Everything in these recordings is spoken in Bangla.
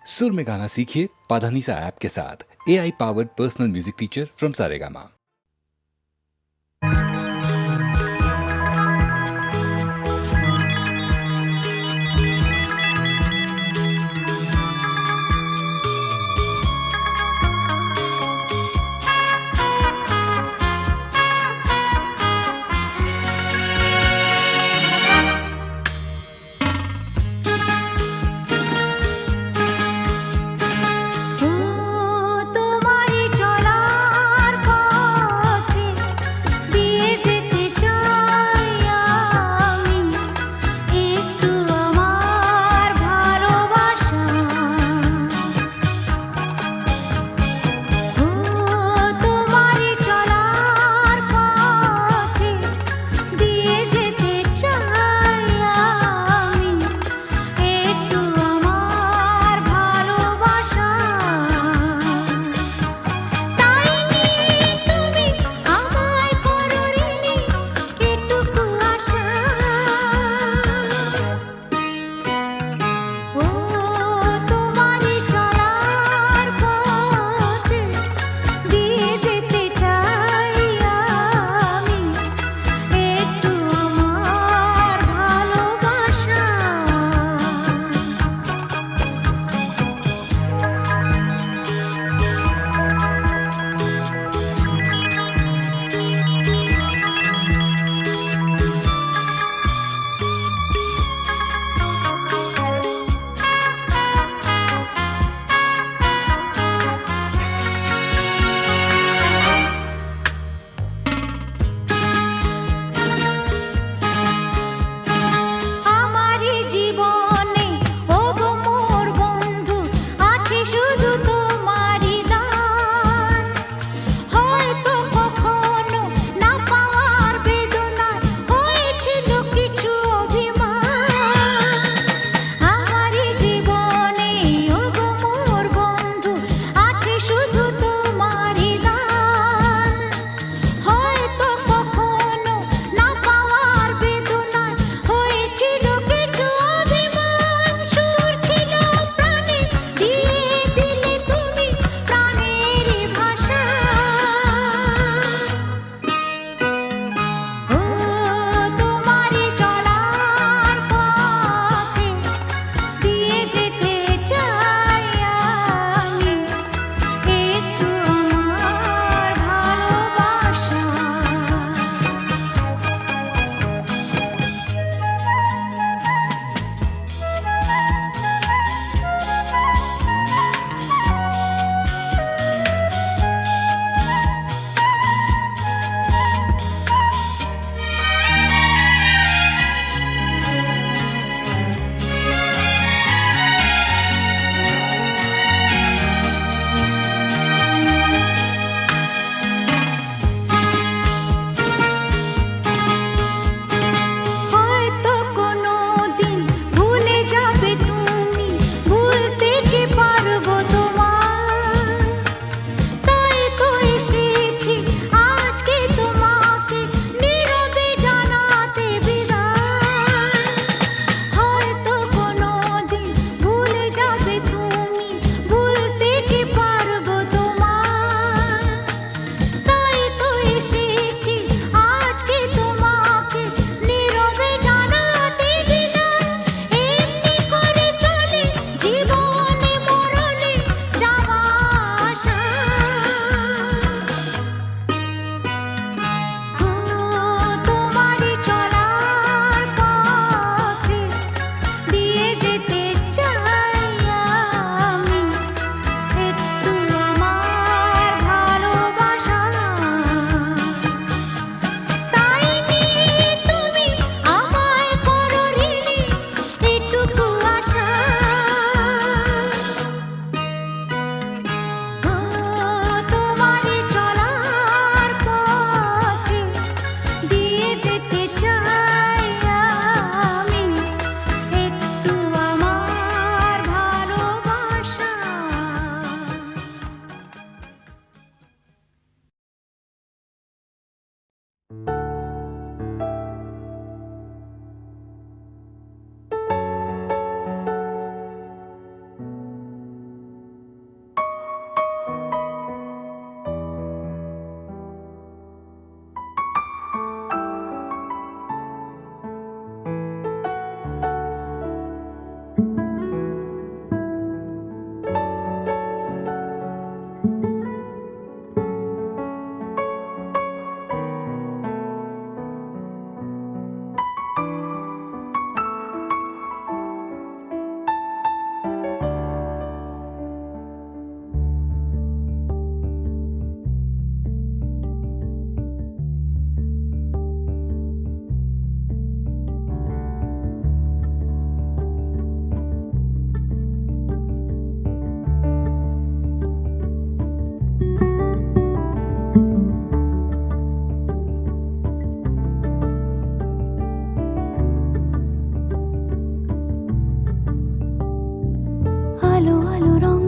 सुर में गाना सीखिए पाधानीसा ऐप के साथ। AI powered personal music teacher from Saregama. তোমারি চলার পথ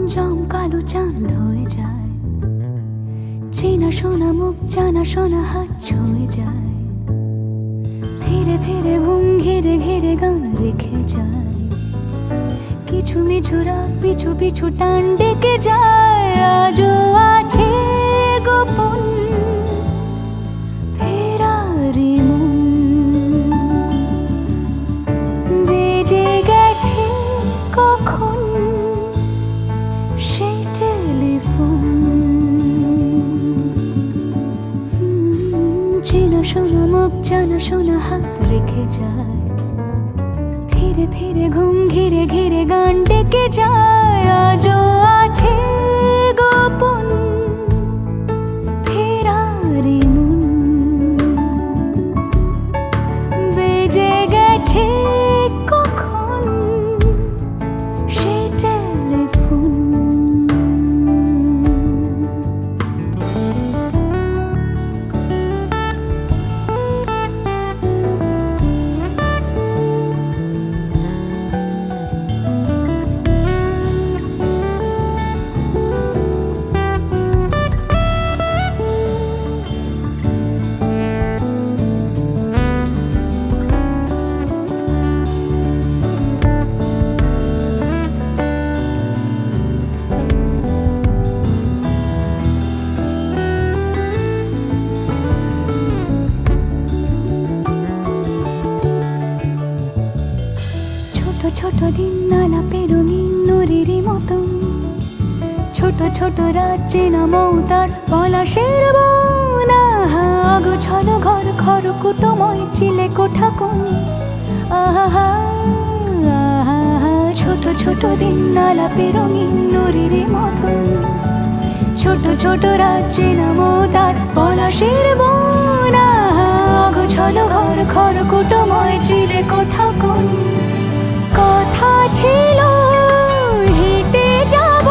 রংজম কালো চাঁদ হয়ে যায়, চেনা শোনা মুখ জানা শোনা হাত ছুঁয়ে যায়, ফিরে ফিরে ঘুম ঘিরে ঘিরে গান রেখে যায়, কিছু মিছু রাত পিছু পিছু টান ডেকে যায়। আজও আছে গোপন ফেরারি মন, বেজে গেছে কখন সেই টেলিফোন। চেনা শোনা মুখ জানা শোনা হাত রেখে যায়, ফিরে ফিরে ঘুম ঘিরে ঘিরে গান ডেকে যায়। আজও আছে গোপন ফেরারি মন, বেজে গেছে কখন সেই টেলিফোন। ছোট দিন আলাপে রঙিন নুরির মতন, ছোট ছোট রাত চেনা মৌতার পলাশের বন। গোছানো ঘর খড়কুটোময় চিলে কোঠা কোন, আহা ছোট ছোট দিন আলাপে রঙিন নুরির মতন, ছোট ছোট রাত চেনা মৌতার পলাশের বন। গোছানো ঘর খড়কুটোময় চিলে কোঠা কোন, কথা ছিল হেঁটে যাব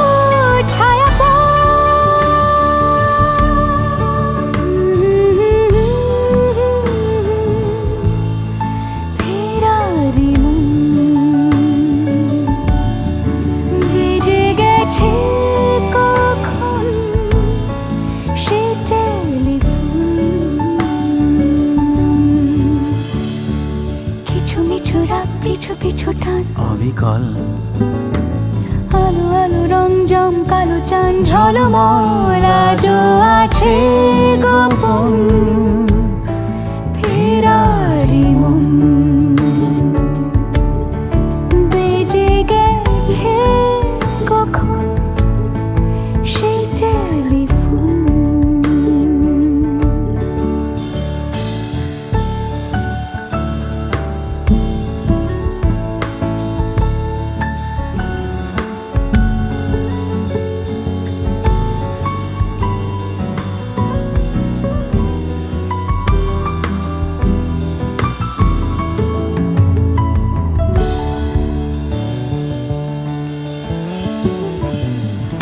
ছায়া ফেরারি মন, ভেজে গেছে কখন সে টেলিফোন। কিছু মিছু রাত পিছু পিছু টান অবিকল, আলো আলো রংজম কালো চাঁদ ঝলমল। আজও আছে গোপন ফেরারি মন, বেজে গেছে কখন সেই টেলিফোন।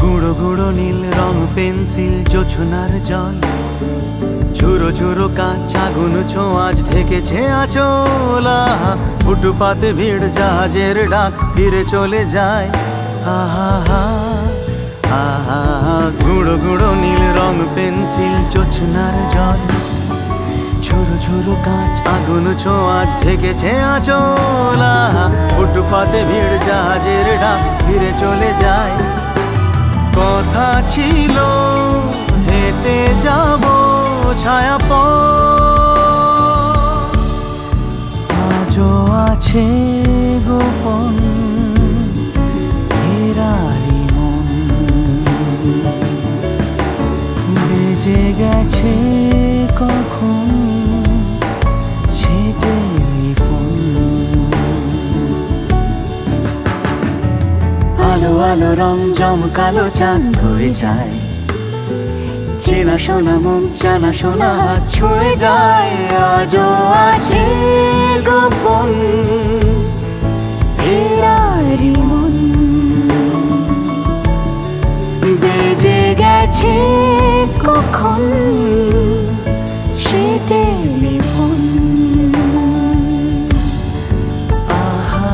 গুঁড়ো গুঁড়ো নীল রং পেন্সিল জোছনার জল, ঝুরো ঝুরো কাঁচ আগুন ছোঁয়াজ ঢেকেছে আঁচল। ফুটপাতে ভিড় জাহাজের ডাক ফিরে চলে যায়। আহা আহা গুঁড়ো গুঁড়ো নীল রং পেন্সিল জোছনার জল, ঝুরো ঝুরো কাঁচ আগুন ছোঁয়াজ ঢেকেছে আঁচল। ফুটপাতে ভিড় জাহাজের ডাক ফিরে চলে যায়। কথা ছিল হেঁটে যাব ছায়া আজও আছে গোপন ফেরারি মন, বেজে গেছে কখন সে টেলিফোন। আলো আলো রং জমকালো চাঁদ হয়ে যায়, চেনা শোনা মুখ জানা শোনা হাত ছুঁয়ে যায়। আজও আছে গোপন ফেরারি মন, বেজে গেছে কখন সে টেলিফোন। আহা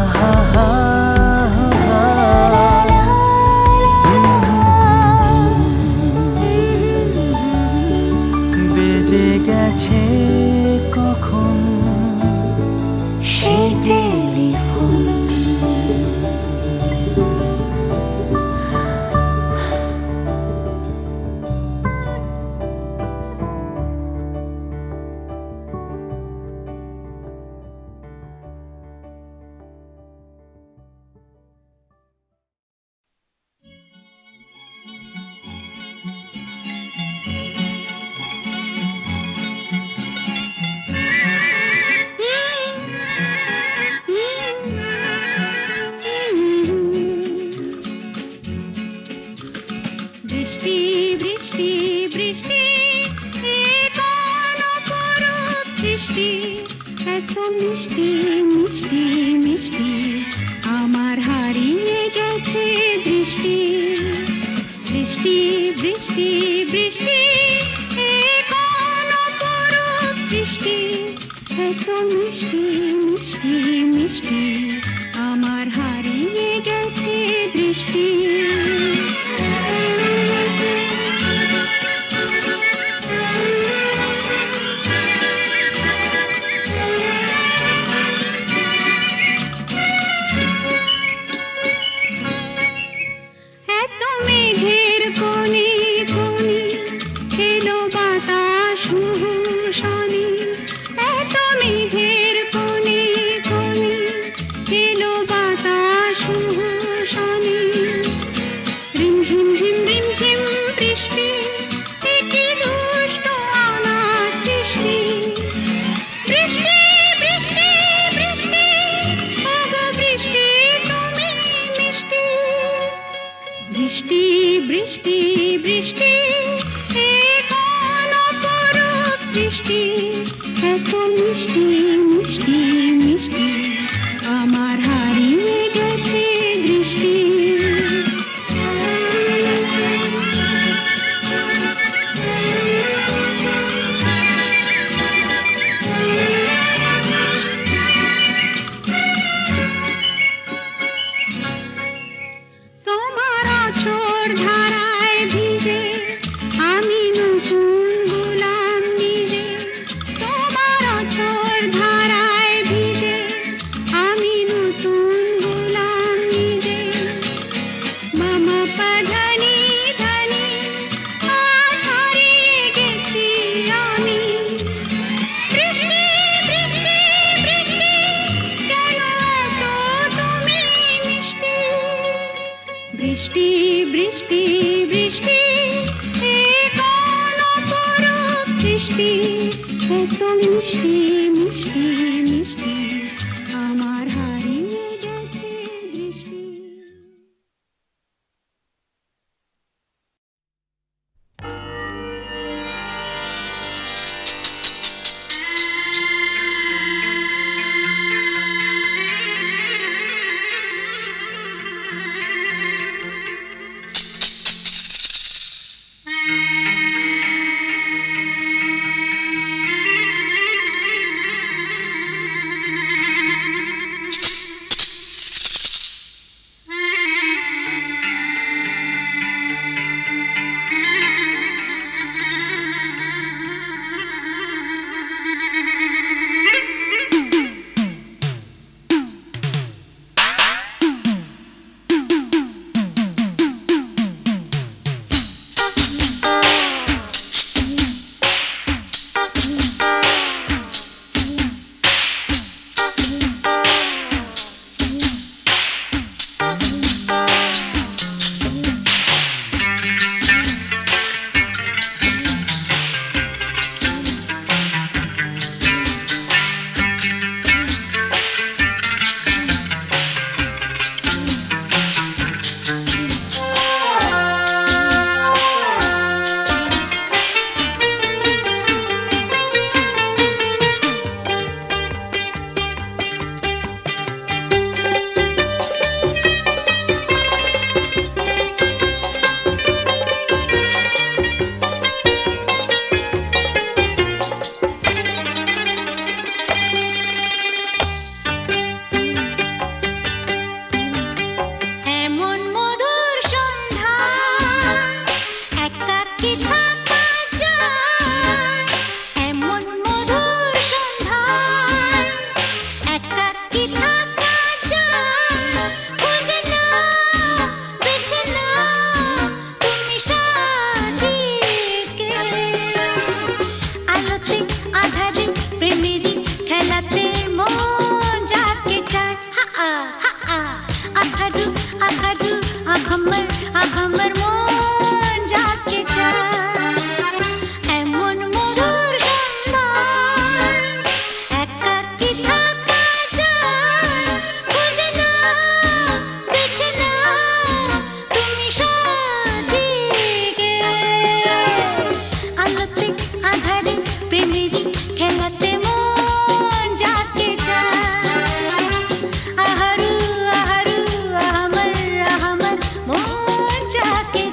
মিষ্টি মিষ্টি মিষ্টি আমার হারিয়ে গেছে দৃষ্টি বৃষ্টি বৃষ্টি বৃষ্টি এ কোন অপরূপ বৃষ্টি এত মিষ্টি মিষ্টি মিষ্টি আমার হারিয়ে গেছে দৃষ্টি এত মেঘের কোণে কোণে এলো বাতাস হুহুশানি এত মেঘের কোণে কোণে এলো বাতাস হুহুশানি রিমঝিম ঝিম রিমঝিম বৃষ্টি এ কি দুষ্ট অনাথ সৃষ্টি বৃষ্টি বৃষ্টি বৃষ্টি ওগো বৃষ্টি তুমি মিষ্টি বৃষ্টি বৃষ্টি বৃষ্টি এ কোন অপরূপ বৃষ্টি এত মিষ্টি মিষ্টি মিষ্টি আমার হারিয়ে গেছে দৃষ্টি তোমার আঁচড় ধারায় ভিজে আমি নতুন গোলাম নিজে তোমার আঁচড় ধারায় ভিজে আমি নতুন গোলাম নিজে মামা পাধানি ধানি আজ হারিয়ে গেছি আমি বৃষ্টি বৃষ্টি বৃষ্টি কেন এত তুমি মিষ্টি বৃষ্টি বৃষ্টি বৃষ্টি এ কোন অপরূপ বৃষ্টি এত মিষ্টি মিষ্টি মিষ্টি আমার হারিয়ে গেছে দৃষ্টি খেলাতে মন যাকে চায় থাকে